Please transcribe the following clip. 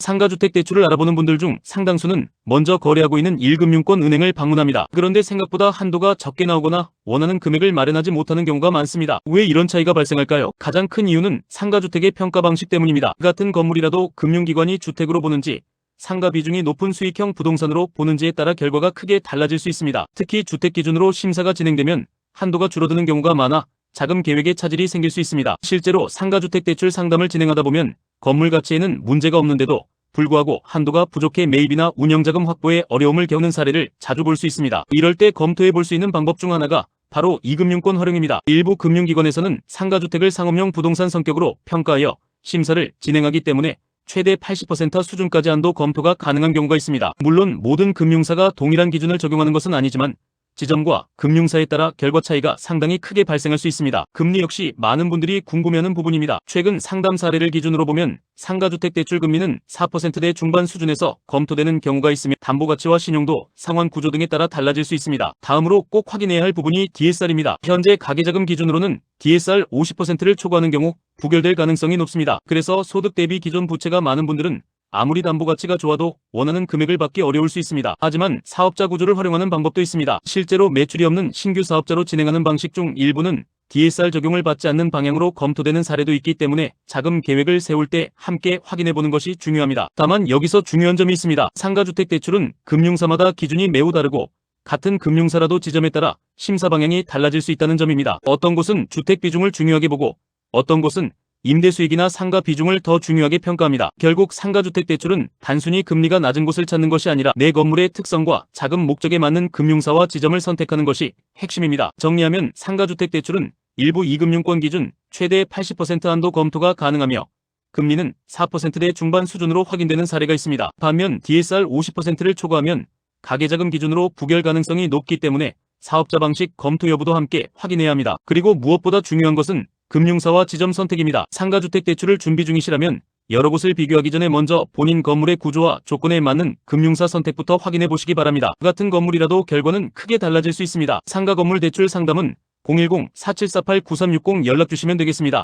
상가주택 대출을 알아보는 분들 중 상당수는 먼저 거래하고 있는 1금융권 은행을 방문합니다. 그런데 생각보다 한도가 적게 나오거나 원하는 금액을 마련하지 못하는 경우가 많습니다. 왜 이런 차이가 발생할까요? 가장 큰 이유는 상가주택의 평가 방식 때문입니다. 같은 건물이라도 금융기관이 주택으로 보는지 상가 비중이 높은 수익형 부동산으로 보는지에 따라 결과가 크게 달라질 수 있습니다. 특히 주택 기준으로 심사가 진행되면 한도가 줄어드는 경우가 많아 자금 계획에 차질이 생길 수 있습니다. 실제로 상가주택 대출 상담을 진행하다 보면 건물 가치에는 문제가 없는데도 불구하고 한도가 부족해 매입이나 운영자금 확보에 어려움을 겪는 사례를 자주 볼 수 있습니다. 이럴 때 검토해 볼 수 있는 방법 중 하나가 바로 2금융권 활용입니다. 일부 금융기관에서는 상가주택을 상업용 부동산 성격으로 평가하여 심사를 진행하기 때문에 최대 80% 수준까지 한도 검토가 가능한 경우가 있습니다. 물론 모든 금융사가 동일한 기준을 적용하는 것은 아니지만 지점과 금융사에 따라 결과 차이가 상당히 크게 발생할 수 있습니다. 금리 역시 많은 분들이 궁금해하는 부분입니다. 최근 상담 사례를 기준으로 보면 상가주택 대출 금리는 4%대 중반 수준에서 검토되는 경우가 있으며 담보가치와 신용도, 상환 구조 등에 따라 달라질 수 있습니다. 다음으로 꼭 확인해야 할 부분이 DSR입니다. 현재 가계자금 기준으로는 DSR 50%를 초과하는 경우 부결될 가능성이 높습니다. 그래서 소득 대비 기존 부채가 많은 분들은 아무리 담보가치가 좋아도 원하는 금액을 받기 어려울 수 있습니다. 하지만 사업자 구조를 활용하는 방법도 있습니다. 실제로 매출이 없는 신규 사업자로 진행하는 방식 중 일부는 DSR 적용을 받지 않는 방향으로 검토되는 사례도 있기 때문에 자금 계획을 세울 때 함께 확인해보는 것이 중요합니다. 다만 여기서 중요한 점이 있습니다. 상가주택 대출은 금융사마다 기준이 매우 다르고 같은 금융사라도 지점에 따라 심사 방향이 달라질 수 있다는 점입니다. 어떤 곳은 주택 비중을 중요하게 보고 어떤 곳은 임대 수익이나 상가 비중을 더 중요하게 평가합니다. 결국 상가주택 대출은 단순히 금리가 낮은 곳을 찾는 것이 아니라 내 건물의 특성과 자금 목적에 맞는 금융사와 지점을 선택하는 것이 핵심입니다. 정리하면 상가주택 대출은 일부 2금융권 기준 최대 80% 한도 검토가 가능하며 금리는 4%대 중반 수준으로 확인되는 사례가 있습니다. 반면 DSR 50%를 초과하면 가계자금 기준으로 부결 가능성이 높기 때문에 사업자 방식 검토 여부도 함께 확인해야 합니다. 그리고 무엇보다 중요한 것은 금융사와 지점 선택입니다. 상가주택 대출을 준비 중이시라면 여러 곳을 비교하기 전에 먼저 본인 건물의 구조와 조건에 맞는 금융사 선택부터 확인해 보시기 바랍니다. 같은 건물이라도 결과는 크게 달라질 수 있습니다. 상가 건물 대출 상담은 010-4748-9360 연락 주시면 되겠습니다.